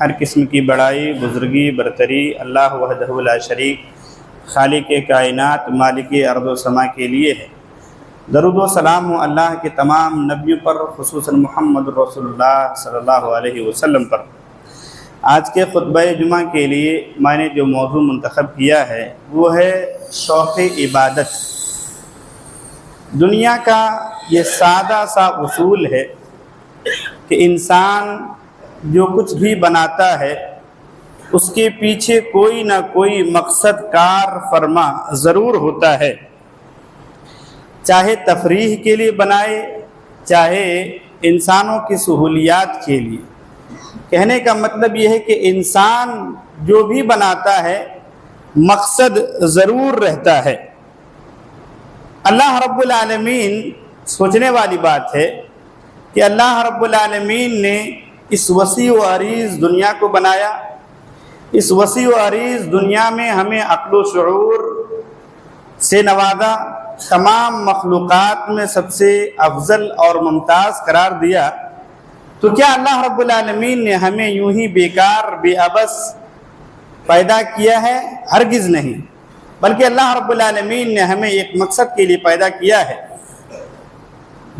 ہر قسم کی بڑائی، بزرگی، برتری اللہ وحدہ لا شریک خالق کائنات مالک ارض و سما کے لیے ہے۔ درود و سلام ہو اللہ کے تمام نبیوں پر، خصوصاً محمد رسول اللہ صلی اللہ علیہ وسلم پر۔ آج کے خطبہ جمعہ کے لیے میں نے جو موضوع منتخب کیا ہے وہ ہے شوق عبادت۔ دنیا کا یہ سادہ سا اصول ہے کہ انسان جو کچھ بھی بناتا ہے اس کے پیچھے کوئی نہ کوئی مقصد کار فرما ضرور ہوتا ہے، چاہے تفریح کے لیے بنائے، چاہے انسانوں کی سہولیات کے لیے۔ کہنے کا مطلب یہ ہے کہ انسان جو بھی بناتا ہے مقصد ضرور رہتا ہے۔ اللہ رب العالمین، سوچنے والی بات ہے کہ اللہ رب العالمین نے اس وسیع و عریض دنیا کو بنایا۔ اس وسیع و عریض دنیا میں ہمیں عقل و شعور سے نوازا، تمام مخلوقات میں سب سے افضل اور ممتاز قرار دیا۔ تو کیا اللہ رب العالمین نے ہمیں یوں ہی بیکار بے عبث پیدا کیا ہے؟ ہرگز نہیں، بلکہ اللہ رب العالمین نے ہمیں ایک مقصد کے لیے پیدا کیا ہے۔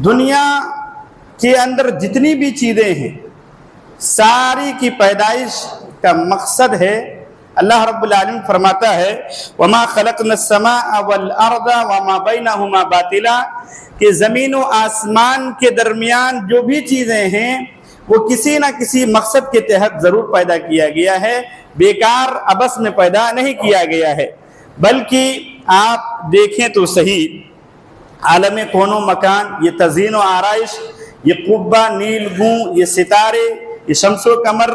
دنیا کے اندر جتنی بھی چیزیں ہیں ساری کی پیدائش کا مقصد ہے۔ اللہ رب العالمین فرماتا ہے وَمَا خَلَقْنَا السَّمَاءَ وَالْأَرْضَ وَمَا بَيْنَهُمَا بَاطِلًا، کہ زمین و آسمان کے درمیان جو بھی چیزیں ہیں وہ کسی نہ کسی مقصد کے تحت ضرور پیدا کیا گیا ہے، بیکار عبث میں پیدا نہیں کیا گیا ہے۔ بلکہ آپ دیکھیں تو صحیح، عالم کون و مکان، یہ تزئین و آرائش، یہ قبہ، نیل گوں، یہ ستارے، یہ شمس و قمر،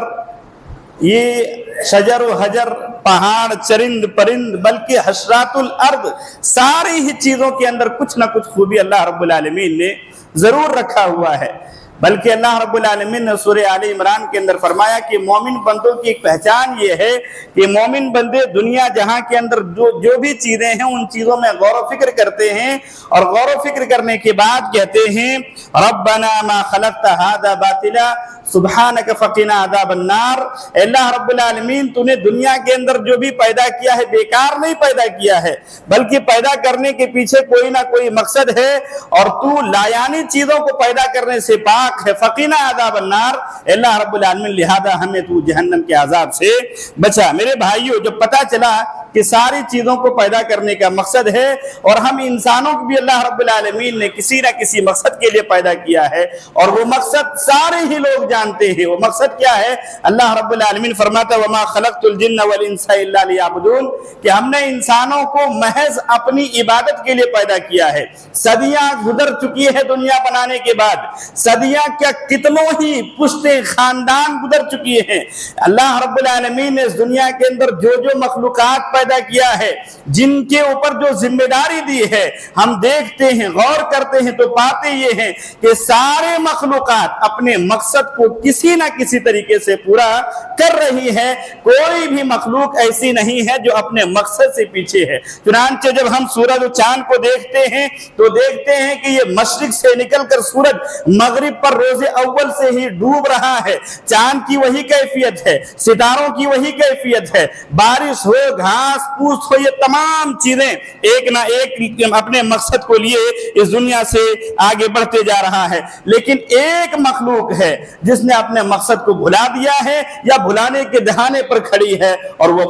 یہ شجر و حجر، پہاڑ، چرند پرند، بلکہ حشرات الارض، ساری ہی چیزوں کے اندر کچھ نہ کچھ خوبی اللہ رب العالمین نے ضرور رکھا ہوا ہے۔ بلکہ اللہ رب العالمین نے سورہ آل عمران کے اندر فرمایا کہ مومن بندوں کی ایک پہچان یہ ہے کہ مومن بندے دنیا جہاں کے اندر جو بھی چیزیں ہیں ان چیزوں میں غور و فکر کرتے ہیں، اور غور و فکر کرنے کے بعد کہتے ہیں ربنا ما خلقت هذا باطلا سبحانک فقنا عذاب النار، اے اللہ رب العالمین تو نے دنیا کے اندر جو بھی پیدا کیا ہے بیکار نہیں پیدا کیا ہے، بلکہ پیدا کرنے کے پیچھے کوئی نہ کوئی مقصد ہے، اور تو لایانی چیزوں کو پیدا کرنے سے پاک ہے۔ فقنا عذاب النار، اے اللہ رب العالمین لہذا ہمیں تو جہنم کے عذاب سے بچا۔ میرے بھائیوں، جب پتہ چلا کہ ساری چیزوں کو پیدا کرنے کا مقصد ہے اور ہم انسانوں کو بھی اللہ رب العالمین نے کسی نہ کسی مقصد کے لیے پیدا کیا ہے، اور وہ مقصد سارے ہی لوگ جانتے ہیں، وہ مقصد کیا ہے؟ اللہ رب العالمین فرماتا ہے وَمَا خَلَقْتُ الْجِنَّ وَالْإِنسَ إِلَّا لِيَعْبُدُونَ، کہ ہم نے انسانوں کو محض اپنی عبادت کے لیے پیدا کیا ہے۔ صدیاں گزر چکی ہے دنیا بنانے کے بعد، صدیاں کیا کتنوں ہی پشتے خاندان گزر چکی ہیں۔ اللہ رب العالمین نے اس دنیا کے اندر جو مخلوقات پیدا کیا ہے، جن کے اوپر جو ذمہ داری دی ہے، ہم دیکھتے ہیں، غور کرتے ہیں تو پاتے یہ ہیں کہ سارے مخلوقات اپنے مقصد کو کسی نہ کسی طریقے سے پورا کر رہی ہے۔ کوئی بھی مخلوق ایسی نہیں ہے جو اپنے مقصد سے پیچھے ہے۔ چنانچہ جب ہم سورج و چاند کو دیکھتے ہیں تو دیکھتے ہیں کہ یہ مشرق سے نکل کر سورج مغرب پر روز اول سے ہی ڈوب رہا ہے۔ چاند کی وہی کیفیت ہے، ستاروں کی وہی کیفیت ہے، بارش ہو، گھاس پھوس ہو، یہ تمام چیزیں ایک نہ ایک اپنے مقصد کو لیے اس دنیا سے آگے بڑھتے جا رہا ہے۔ لیکن ایک مخلوق ہے جس نے اپنے مقصد کو بھلا دیا ہے یا بھلانے کے دہانے پر کھڑی ہے، اور وہ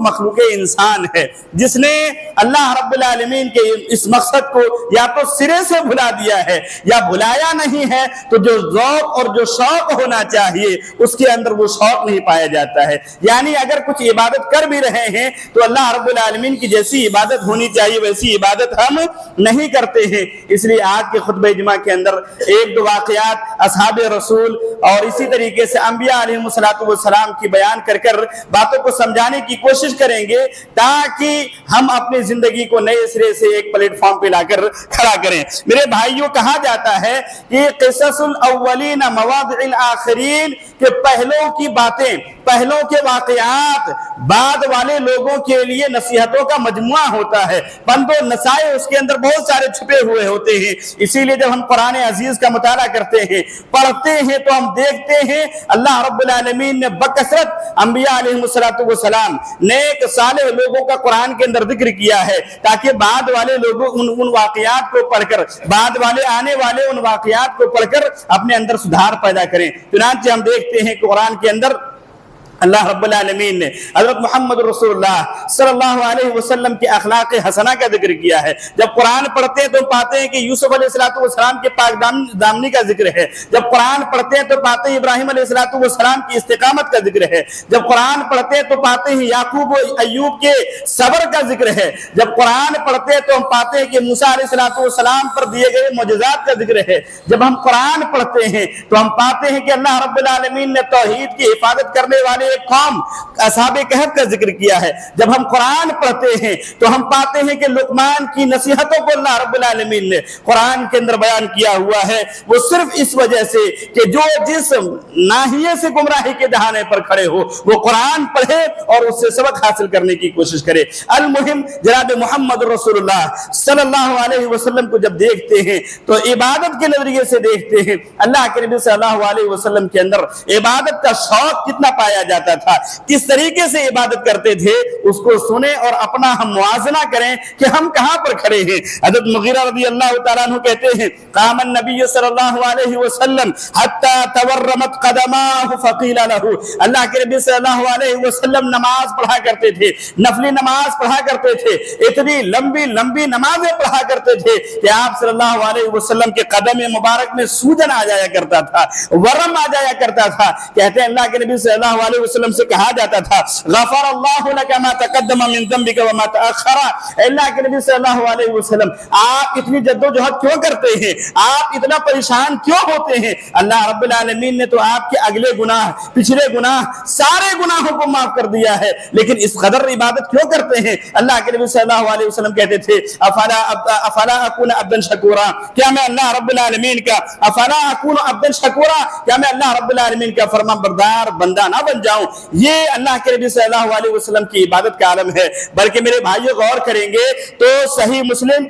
مخلوق انسان ہے، جس نے اللہ رب العالمین کے اس مقصد کو یا تو سرے سے بھلا دیا ہے یا بھلایا نہیں ہے، تو جو ذوق اور جو شوق ہونا چاہیے اس کے اندر وہ شوق نہیں پایا جاتا ہے۔ یعنی اگر کچھ عبادت کر بھی رہے ہیں تو اللہ رب العالمین کی جیسی عبادت ہونی چاہیے ویسی عبادت ہم نہیں کرتے ہیں۔ اس لیے آج کے خطبہ جمعہ کے اندر ایک دو واقعات اصحاب رسول اور اسی طریقے سے انبیاء علیہ السلام کی بیان کر باتوں کو سمجھانے کی کوشش کریں گے، تاکہ ہم اپنی زندگی کو نئے سرے سے ایک پلیٹ فارم پہ لا کر کھڑا کریں۔ میرے بھائیوں، کہا جاتا ہے کہ یہ قصص الاولین مواضع الاخرین کہ پہلوں کی باتیں، پہلوں کے واقعات بعد والے لوگوں کے لیے نصیحتوں کا مجموعہ ہوتا ہے، پند و نصائح اس کے اندر بہت سارے چھپے ہوئے ہوتے ہیں۔ اسی لیے جب ہم قرآن عزیز کا مطالعہ کرتے ہیں، پڑھتے ہیں، تو ہم دیکھتے ہیں اللہ رب العالمین نے بکثرت انبیاء علیہ السلام نیک صالح لوگوں کا قرآن کے اندر ذکر کیا ہے، تاکہ بعد والے لوگوں ان واقعات کو پڑھ کر، بعد والے آنے والے ان واقعات کو پڑھ کر اپنے اندر سدھار پیدا کریں۔ چنانچہ ہم دیکھتے ہیں کہ قرآن کے اندر اللہ رب العالمین نے حضرت محمد رسول اللہ صلی اللہ علیہ وسلم کے اخلاق حسنہ کا ذکر کیا ہے۔ جب قرآن پڑھتے ہیں تو پاتے ہیں کہ یوسف علیہ السلام کے پاک دامنی کا ذکر ہے، جب قرآن پڑھتے ہیں تو پاتے ہیں ابراہیم علیہ السلام کی استقامت کا ذکر ہے، جب قرآن پڑھتے ہیں تو پاتے ہیں یعقوب و ایوب کے صبر کا ذکر ہے، جب قرآن پڑھتے ہیں تو ہم پاتے ہیں کہ موسیٰ علیہ السلام پر دیے گئے معجزات کا ذکر ہے، جب ہم قرآن پڑھتے ہیں تو ہم پاتے ہیں کہ اللہ رب العالمین نے توحید کی حفاظت کرنے والے ایک قوم اصحاب کہف کا ذکر کیا ہے، جب ہم قرآن پڑھتے ہیں تو ہم پاتے ہیں کہ لقمان کی نصیحتوں کو اللہ رب العالمین نے قرآن کے اندر بیان کیا ہوا ہے، وہ صرف اس وجہ سے کہ جو جس ناحیے سے گمراہی کے دہانے پر کھڑے ہو وہ قرآن پڑھے اور اس سے سبق حاصل کرنے کی کوشش کرے۔ المہم جناب محمد رسول اللہ صلی اللہ علیہ وسلم کو جب دیکھتے ہیں تو عبادت کے نظریے سے دیکھتے ہیں، اللہ کے نبی صلی اللہ علیہ وسلم کے اندر عبادت کا شوق کتنا پایا جاتا تھا، کس طریقے سے عبادت کرتے تھے، اس کو سنیں اور اپنا ہم موازنہ کریں کہ ہم کہاں پر کھڑے ہیں۔ حضرت مغیرہ رضی اللہ تعالیٰ عنہ کہتے ہیں قام النبی صلی اللہ علیہ وسلم حتی تورمت قدماہ فقیل لہ، اللہ کے نبی صلی اللہ علیہ وسلم نماز پڑھا کرتے تھے، نفلی نماز پڑھا کرتے تھے، اتنی لمبی لمبی نمازیں پڑھا کرتے تھے کہ آپ صلی اللہ علیہ وسلم کے قدم مبارک میں سوجن آ جایا کرتا تھا، ورم آ جایا کرتا تھا۔ کہتے ہیں اللہ کے نبی صلی اللہ علیہ وسلم سے کہا جاتا تھا غفر اللہ لک ما تقدم من ذنبک وما تأخر، اللہ کے نبی صلی اللہ علیہ وسلم آپ اتنی جدوجہد کیوں کرتے ہیں، آپ اتنا پریشان کیوں ہوتے ہیں؟ اللہ رب العالمین نے تو آپ کے اگلے گناہ، پچھلے گناہ، سارے گناہوں کو معاف کر دیا ہے، لیکن اس قدر عبادت کیوں کرتے ہیں؟ اللہ کے نبی صلی اللہ علیہ وسلم کہتے تھے افلا اکون عبدا شکورا، کیا میں اللہ رب العالمین کا افلا اکون عبدا شکورا، کیا میں اللہ رب العالمین کا فرمان بردار بندہ نہ بن جاؤں؟ یہ اللہ کے نبی صلی اللہ علیہ وسلم کی عبادت کا عالم ہے۔ بلکہ میرے بھائیوں غور کریں گے تو صحیح مسلم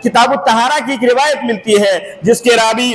کتاب الطہارہ کی ایک روایت ملتی ہے جس کے راوی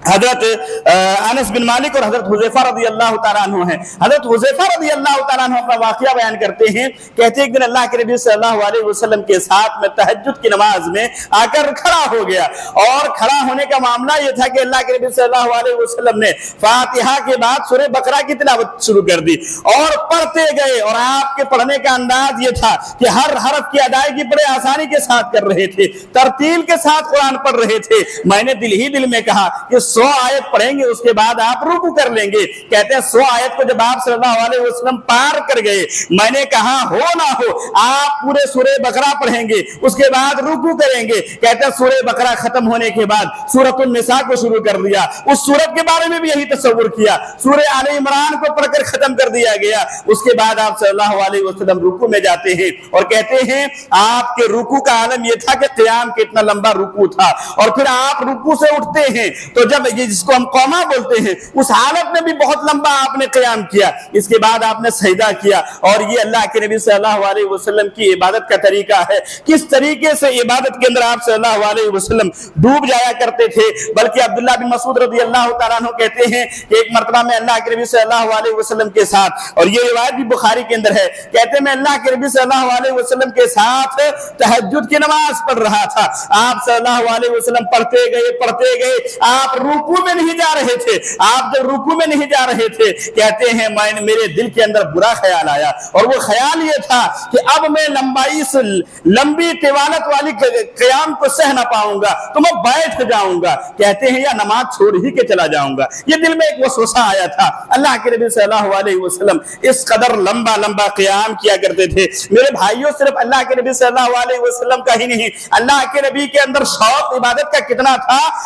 حضرت انس بن مالک اور حضرت حذیفہ رضی اللہ تعالیٰ عنہ ہیں۔ حضرت حذیفہ رضی اللہ تعالیٰ عنہ اپنا واقعہ بیان کرتے ہیں، کہتے ہیں ایک دن اللہ کے نبی صلی اللہ علیہ وسلم کے ساتھ میں تہجد کی نماز میں آ کر کھڑا ہو گیا، اور کھڑا ہونے کا معاملہ یہ تھا کہ اللہ کے نبی صلی اللہ علیہ وسلم نے فاتحہ کے بعد سورہ بقرہ کی تلاوت شروع کر دی اور پڑھتے گئے، اور آپ کے پڑھنے کا انداز یہ تھا کہ ہر حرف کی ادائیگی بڑے آسانی کے ساتھ کر رہے تھے، ترتیل کے ساتھ قرآن پڑھ رہے تھے۔ میں نے دل ہی دل میں کہا کہ 100 آیت پڑھیں گے اس کے بعد آپ رکوع کر لیں گے۔ کہتے ہیں 100 آیت کو جب آپ صلی اللہ علیہ وسلم پار کر گئے، میں نے کہا ہو نہ ہو آپ پورے سورہ بقرہ پڑھیں گے اس کے بعد رکوع کریں گے۔ کہتے ہیں سورہ بقرہ ختم ہونے کے بعد سورۃ النساء کو شروع کر دیا، اس سورت کے بارے میں بھی یہی تصور کیا، سورہ آل عمران کو پڑھ کر ختم کر دیا گیا۔ اس کے بعد آپ صلی اللہ علیہ وسلم رکوع میں جاتے ہیں اور کہتے ہیں آپ کے رکوع کا عالم یہ تھا کہ قیام کے اتنا لمبا رکوع تھا، اور پھر آپ رکوع سے اٹھتے ہیں تو جب یہ جس کو ہم قوما بولتے ہیں اس حالت میں بھی بہت لمبا آپ نے قیام کیا، اس کے بعد آپ نے سجدہ کیا، اور یہ اللہ کے نبی صلی اللہ علیہ وسلم کی عبادت کا طریقہ ہے۔ کس طریقے سے عبادت کے اندر آپ صلی اللہ علیہ وسلم ڈوب جایا کرتے تھے۔ بلکہ عبداللہ بن مسعود رضی اللہ تعالیٰ عنہ کہتے ہیں کہ ایک مرتبہ میں اللہ کے نبی صلی اللہ علیہ وسلم کے ساتھ، اور یہ روایت بھی بخاری کے اندر ہے، کہتے ہیں میں اللہ کے نبی صلی اللہ علیہ وسلم کے ساتھ تہجد کی نماز پڑھ رہا تھا، آپ صلی اللہ علیہ وسلم پڑھتے گئے، آپ رکوع میں نہیں جا رہے تھے، آپ جب رکوع میں نہیں جا رہے تھے، کہتے ہیں میرے دل کے اندر برا خیال آیا، اور وہ خیال یہ تھا کہ اب میں لمبی طوالت والی قیام کو سہ نہ پاؤں گا تو میں بیٹھ جاؤں گا، کہتے ہیں یا نماز چھوڑ ہی کے چلا جاؤں گا۔ یہ دل میں ایک وسوسہ آیا تھا۔ اللہ کے نبی صلی اللہ علیہ وسلم اس قدر لمبا قیام کیا کرتے تھے۔ میرے بھائیوں صرف اللہ کے نبی صلی اللہ علیہ وسلم کا ہی نہیں، اللہ کے نبی کے اندر شوق عبادت کا کتنا تھا،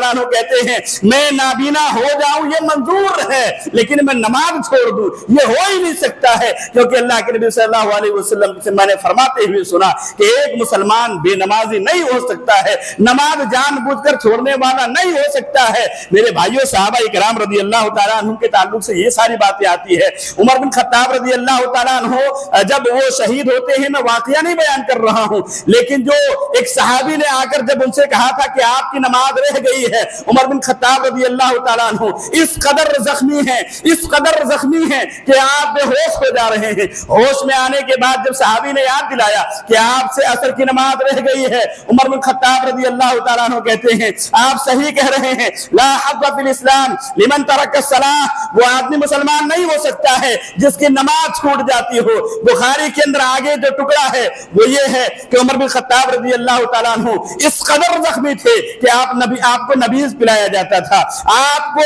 تعالیٰ عنہ کہتے ہیں میں نابینا ہو جاؤں یہ منظور ہے، لیکن میں نماز چھوڑ دوں یہ ہو ہی نہیں سکتا ہے، کیونکہ اللہ کے نبی صلی اللہ علیہ وسلم سے میں نے فرماتے ہوئے سنا کہ ایک مسلمان بے نمازی نہیں ہو سکتا ہے، نماز جان بوجھ کر چھوڑنے والا نہیں ہو سکتا ہے۔ میرے بھائیوں، صحابہ کرام رضی اللہ تعالیٰ عنہ کے تعلق سے یہ ساری باتیں آتی ہے۔ عمر بن خطاب رضی اللہ تعالیٰ عنہ جب وہ شہید ہوتے ہیں، میں واقعہ نہیں بیان کر رہا ہوں، لیکن جو ایک صحابی نے آ کر جب ان سے کہا تھا کہ آپ کی نماز رہ گئی ہے، عمر بن خطاب رضی اللہ تعالیٰ عنہ اس قدر زخمی ہیں، اس قدر زخمی ہیں کہ آپ بے ہوش ہو جا رہے ہیں۔ ہوش میں آنے کے بعد جب صحابی نے یاد دلایا کہ آپ سے عصر کی نماز رہ گئی ہے، عمر بن خطاب رضی اللہ تعالیٰ عنہ کہتے ہیں آپ صحیح کہہ رہے ہیں، لا حظ فی الاسلام لمن ترک الصلاۃ، وہ آدمی مسلمان نہیں ہو سکتا ہے جس کی نماز چھوٹ جاتی ہو۔ بخاری کے اندر آگے جو ٹکڑا ہے وہ یہ ہے کہ عمر بن خطاب رضی اللہ تعالیٰ عنہ اس قدر زخمی تھے کہ آپ کو نبیذ پلایا جاتا تھا، آپ کو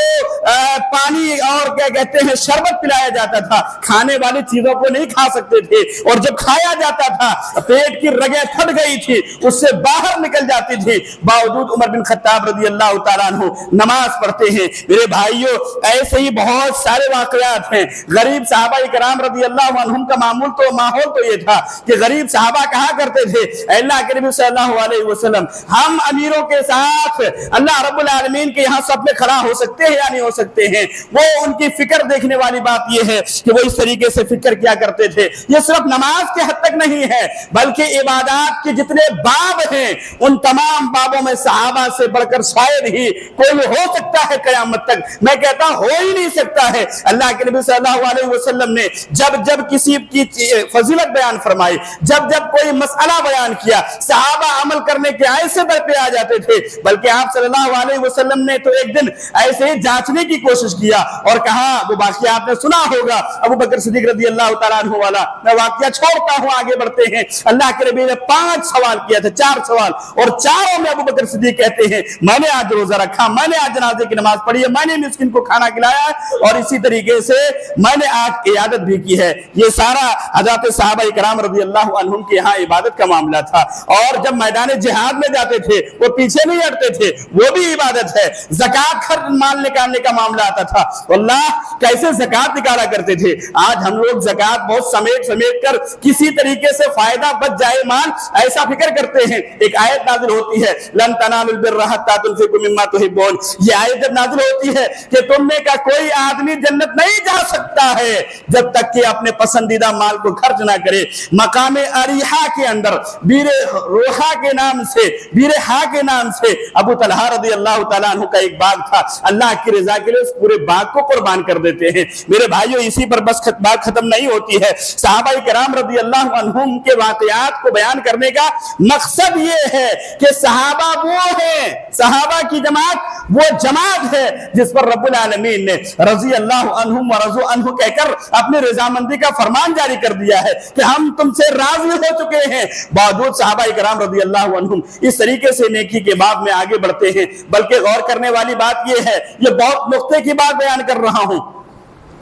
پانی اور کیا کہتے ہیں شربت پلایا جاتا تھا، کھانے والی چیزوں کو نہیں کھا سکتے تھے، اور جب کھایا جاتا تھا پیٹ کی رگیں پھٹ گئی تھی، اس سے باہر نکل جاتی تھی، باوجود عمر بن خطاب رضی اللہ تعالیٰ عنہ نماز پڑھتے ہیں۔ میرے بھائیوں، ایسے ہی بہت سارے واقعات ہیں۔ غریب صحابہ کرام رضی اللہ عنہم کا ماحول تو یہ تھا کہ غریب صحابہ کہا کرتے تھے اے اللہ کے نبی صلی اللہ علیہ وسلم، ہم امیروں کے ساتھ اللہ رب العالمین کے یہاں سب میں کھڑا ہو سکتے ہیں یا نہیں ہو سکتے ہیں؟ وہ ان کی فکر دیکھنے والی بات یہ ہے کہ وہ اس طریقے سے فکر کیا کرتے تھے۔ یہ صرف نماز کے حد تک نہیں ہے، بلکہ عبادات کے جتنے باب ہیں ان تمام بابوں میں صحابہ سے بڑھ کر شاید ہی کوئی ہو سکتا ہے قیامت تک، میں کہتا ہو ہی نہیں سکتا ہے۔ اللہ کے نبی صلی اللہ علیہ وسلم نے جب کسی کی فضیلت بیان فرمائی، جب کوئی مسئلہ بیان کیا، صحابہ عمل کرنے کے ایسے در پہ آ جاتے تھے، بلکہ آپ صلی اللہ علیہ وسلم نے تو ایک دن ایسے ہی جانچنے کی کوشش کیا اور کہا، وہ واقعہ آپ نے سنا ہوگا ابو بکر صدیق رضی اللہ تعالیٰ عنہ والا، میں واقعہ چھوڑتا ہوں آگے بڑھتے ہیں۔ اللہ کے نبی نے 5 سوال کیا تھا، 4 سوال، اور چاروں میں ابو بکر صدیق کہتے ہیں میں نے آج روزہ رکھا، میں نے آج جنازے کی نماز پڑھی ہے، میں نے مسکین کو کھانا کھلایا ہے، اور اسی طریقے سے میں نے آج عیادت بھی کی ہے۔ یہ سارا حضرات صحابہ کرام رضی اللہ عنہم کے یہاں عبادت کا معاملہ تھا، اور جب میدان جہاد میں جاتے تھے وہ پیچھے نہیں ہٹتے تھے، وہ بھی عبادت ہے۔ زکات مال نکالنے کا معاملہ آتا تھا، اللہ کیسے زکات نکالا کرتے تھے۔ آج ہم لوگ زکات بہت سمیٹ کر کسی طریقے سے فائدہ بچ جائے مال ایسا فکر کرتے ہیں۔ ایک آیت نازل ہوتی ہے لن تنالوا البر حتى تنفقوا مما تحبون، یہ آیت جب نازل ہوتی ہے کہ تم میں کا کوئی آدمی جنت نہیں جا سکتا ہے جب تک کہ اپنے پسندیدہ مال کو خرچ نہ کرے۔ مقام اریحا کے اندر بیر روحا کے نام سے، بیر ہا کے نام سے ابو طلحہ رضی اللہ تعالیٰ عنہ کا ایک باغ تھا، اللہ کی رضا کے لیے اس پورے باغ کو قربان کر دیتے ہیں۔ میرے بھائیوں، اسی پر بس بات ختم نہیں ہوتی ہے۔ صحابہ کرام رضی اللہ عنہم کے واقعات کو بیان کرنے کا مقصد یہ ہے کہ صحابہ وہ ہیں، صحابہ کی جماعت وہ جماعت ہے جس پر رب العالمین نے رضی اللہ عنہم ورضوا عنہ کہہ کر اپنی رضامندی کا فرمان جاری کر دیا ہے کہ ہم تم سے راضی ہو چکے ہیں۔ باوجود صحابہ کرام رضی اللہ عنہم اس طریقے سے نیکی کے باب میں آگے بڑھتے ہیں۔ بلکہ غور کرنے والی بات یہ ہے، یہ بہت نقطے کی بات بیان کر رہا ہوں،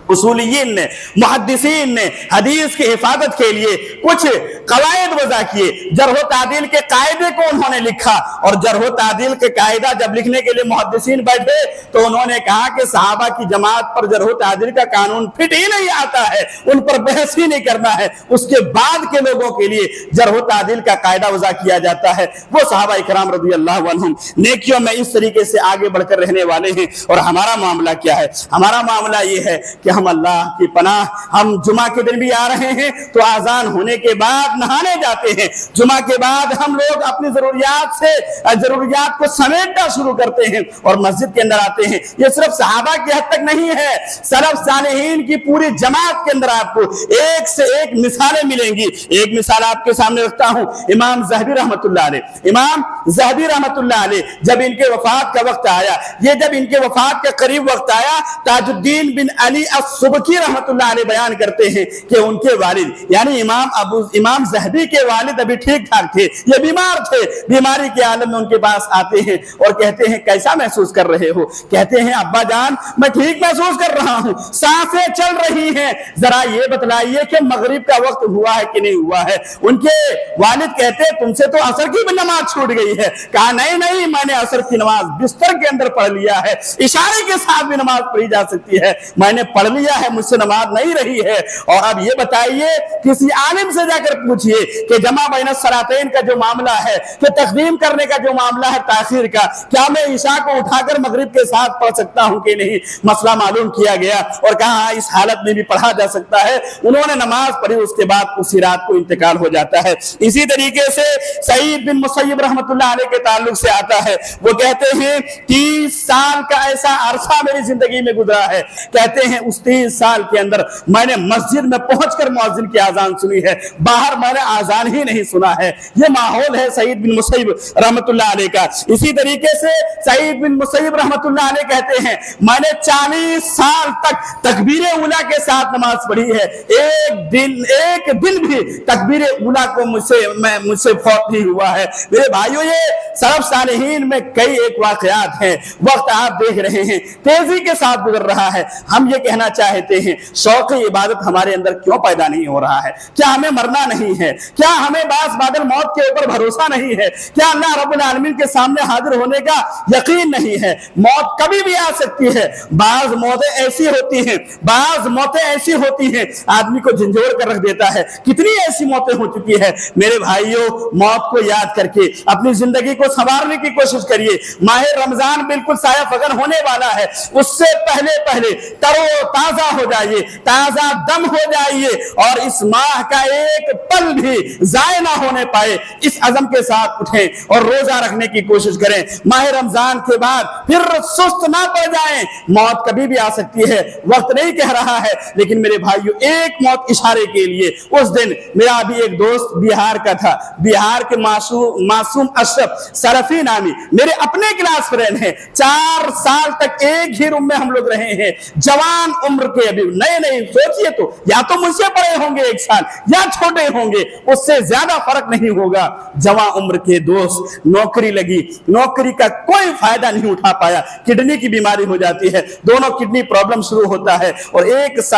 اصولیین نے، محدثین نے حدیث کی حفاظت کے لیے کچھ قواعد وضع کیے۔ جرح و تعدیل کے قاعدے کو انہوں نے لکھا، اور جرح و تعدیل کے قاعدہ جب لکھنے کے لیے محدثین بیٹھے تو انہوں نے کہا کہ صحابہ کی جماعت پر جرح و تعدیل کا قانون فٹ ہی نہیں آتا ہے، ان پر بحث ہی نہیں کرنا ہے۔ اس کے بعد کے لوگوں کے لیے جرح و تعدیل کا قاعدہ وضع کیا جاتا ہے۔ وہ صحابہ کرام رضی اللہ عنہم نیکیوں میں اس طریقے سے آگے بڑھ کر رہنے والے ہیں۔ اور ہمارا معاملہ کیا ہے؟ ہمارا معاملہ یہ ہے کہ ہم اللہ کی پناہ، ہم جمعہ کے دن بھی آ رہے ہیں تو آذان ہونے کے بعد نہانے جاتے ہیں، جمعہ کے بعد ہم لوگ اپنی ضروریات کو سمیٹنا شروع کرتے ہیں اور مسجد کے اندر آتے ہیں۔ یہ صرف صحابہ کی حد تک نہیں ہے، سلف صالحین کی پوری جماعت کے اندر آپ کو ایک سے ایک مثالیں ملیں گی۔ ایک مثال آپ کے سامنے رکھتا ہوں، امام ذہبی رحمۃ اللہ علیہ۔ امام ذہبی رحمۃ اللہ علیہ جب ان کے وفات کا وقت آیا، یہ جب ان کے وفات کے قریب وقت آیا، تاج الدین بن علی السبکی رحمۃ اللہ علیہ بیان کرتے ہیں کہ ان کے والد یعنی امام امام ذہبی کے والد ابھی ٹھیک ٹھاک تھے، یہ بیمار تھے، بیماری کے عالم میں ان کے پاس آتے ہیں اور کہتے ہیں کیسا محسوس کر رہے ہو؟ کہتے ہیں ابا جان میں ٹھیک محسوس کر رہا ہوں، سانسیں چل رہی ہیں، ذرا یہ بتلائیے کہ مغرب کا وقت ہوا ہے کہ نہیں ہوا ہے؟ ان کے والد کہتے ہیں تم سے تو عصر کی بھی نماز چھوٹ گئی ہے۔ کہا نہیں میں نے عصر کی نماز بستر کے اندر پڑھ لیا ہے، اشارے کے ساتھ بھی نماز پڑھی جا سکتی ہے، میں نے پڑھ لیا ہے، مجھ سے نماز نہیں رہی ہے۔ اور اب یہ بتائیے کسی عالم سے جا کر پوچھئے کہ جمع بین الصلاتین کا جو معاملہ ہے، کہ تقدیم کرنے کا جو معاملہ ہے تاخیر کا، کیا میں عشاء کو اٹھا کر مغرب کے ساتھ پڑھ سکتا ہوں کہ نہیں؟ مسئلہ معلوم کیا گیا اور کہا اس حالت میں بھی پڑھا جا سکتا ہے۔ انہوں نے نماز پڑھی، اس کے بعد اسی رات کو انتقال ہو جاتا ہے۔ اسی طریقے سے سعید بن مسیب رحمۃ اللہ علیہ کے تعلق سے آتا ہے، وہ کہتے ہیں 30 سال کا ایسا عرصہ میری زندگی میں گزرا ہے، کہتے ہیں اس 30 سال کے اندر میں نے مسجد میں پہنچ کر مؤذن کی آذان سنی ہے، باہر میں نے آذان ہی نہیں سنا ہے۔ یہ ماحول ہے سعید بن مسیب رحمۃ اللہ علیہ کا۔ اسی طریقے سے سعید بن مسیب رحمۃ اللہ علیہ کہتے ہیں میں نے 40 سال تک تکبیر اولیٰ کے ساتھ نماز پڑھی ہے، ایک دن بھی تکبیر اولیٰ کو مجھ سے فوت نہیں ہوا ہے۔ میرے بھائیوں یہ سلف صالحین میں کئی ایک واقعات ہیں۔ وقت آپ دیکھ رہے ہیں تیزی کے ساتھ گزر رہا ہے، ہم یہ کہنا چاہتے ہیں شوق عبادت ہمارے اندر کیوں پیدا نہیں ہو رہا ہے؟ کیا ہمیں مرنا نہیں ہے؟ کیا ہمیں باس بادل موت کے اوپر بھروسہ نہیں ہے؟ کیا اللہ رب العالمین کے سامنے حاضر ہونے کا یقین نہیں ہے؟ موت کبھی بھی آ سکتی ہے، بعض موتیں ایسی ہوتی ہیں آدمی کو جھنجھوڑ کر رکھ دیتا ہے۔ کتنی ایسی موتیں ہو چکی ہے میرے بھائیوں، موت کو یاد کر کے اپنی زندگی کو سنوارنے کی کوشش کریے۔ ماہ رمضان بالکل سایہ فگن ہونے والا ہے، اس سے پہلے ترو تازہ ہو جائیے، تازہ دم ہو جائیے اور اس ماہ کا ایک پل بھی ضائع نہ ہونے پائے، اس عزم کے ساتھ اٹھیں اور روزہ رکھنے کی کوشش کریں۔ ماہ رمضان کے بعد پھر سست نہ پڑ جائیں، موت کبھی بھی آ سکتی ہے، وقت نہیں کہہ رہا ہے، لیکن میرے بھائیوں ایک موت اشارے کے لیے۔ اس دن میرا بھی ایک دوست بہار کا تھا، بہار کے معصوم اشرف سلفی نامی میرے اپنے کلاس فرینڈ ہیں، 4 سال تک ایک ہی روم میں ہم لوگ رہے ہیں، جوان عمر کے، ابھی نئے سوچئے تو یا تو مجھ سے بڑے ہوں گے 1 سال یا چھوٹے ہوں گے، اس سے زیادہ فرق نہیں ہوگا۔ جوان عمر کے دوست، نوکری لگی، نوکری کا کوئی فائدہ نہیں اٹھا پایا، کڈنی کی بیماری ہو جاتی ہے، دونوں کڈنی پرابلم شروع ہوتا ہے اور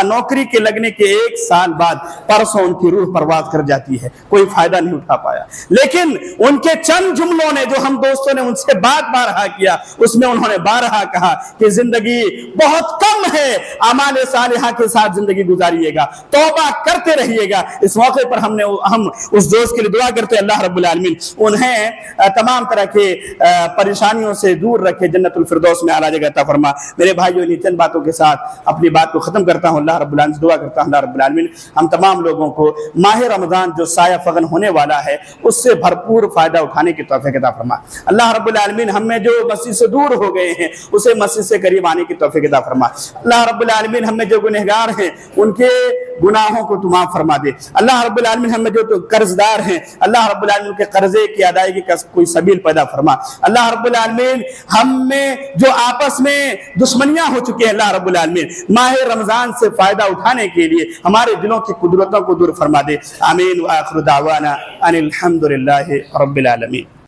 نوکری کے لگنے کے 1 سال بعد پرسوں ان کی روح پرواز کر جاتی ہے، کوئی فائدہ نہیں اٹھا پایا۔ لیکن ان کے چند جملوں نے جو ہم دوستوں نے ان سے بات بارہا کیا، اس میں انہوں نے بارہا کہا کہ زندگی بہت کم ہے، اعمال صالحہ کے ساتھ زندگی گزاریے گا، توبہ کرتے رہیے گا۔ اس موقع پر ہم اس دوست کے لیے دعا کرتے ہیں اللہ رب العالمین انہیں تمام طرح کے پریشانیوں سے دور رکھے، جنت الفردوس میں اعلیٰ جگہ عطا فرما۔ میرے بھائیوں انہی چند باتوں کے ساتھ اپنی بات کو ختم کرتا ہوں۔ اللہ رب العالمین سے دعا کرتا ہوں اللہ رب العالمین ہم تمام لوگوں کو ماہ رمضان جو سایہ فگن ہونے والا ہے اس سے بھرپور فائدہ اٹھانے کی توفیق عطا فرما۔ اللہ رب العالمین ہم میں جو مسجد سے دور ہو گئے ہیں اسے مسجد سے قریب آنے کی توفیق عطا فرما۔ اللہ رب العالمین ہم میں جو گنہگار ہیں ان کے گناہوں کو تو معاف فرما دے۔ اللہ رب العالمین ہم میں جو قرض دار ہیں اللہ رب العالمین کے قرضے کی ادائیگی کا کوئی سبیل پیدا فرما۔ اللہ رب العالمین ہم میں جو آپس میں دشمنیاں ہو چکی ہیں اللہ رب العالمین ماہ رمضان سے فائدہ اٹھانے کے لیے ہمارے دلوں کی قدرتوں کو دور فرما دے۔ آمین وآخر دعوانا ان الحمد للہ رب العالمین۔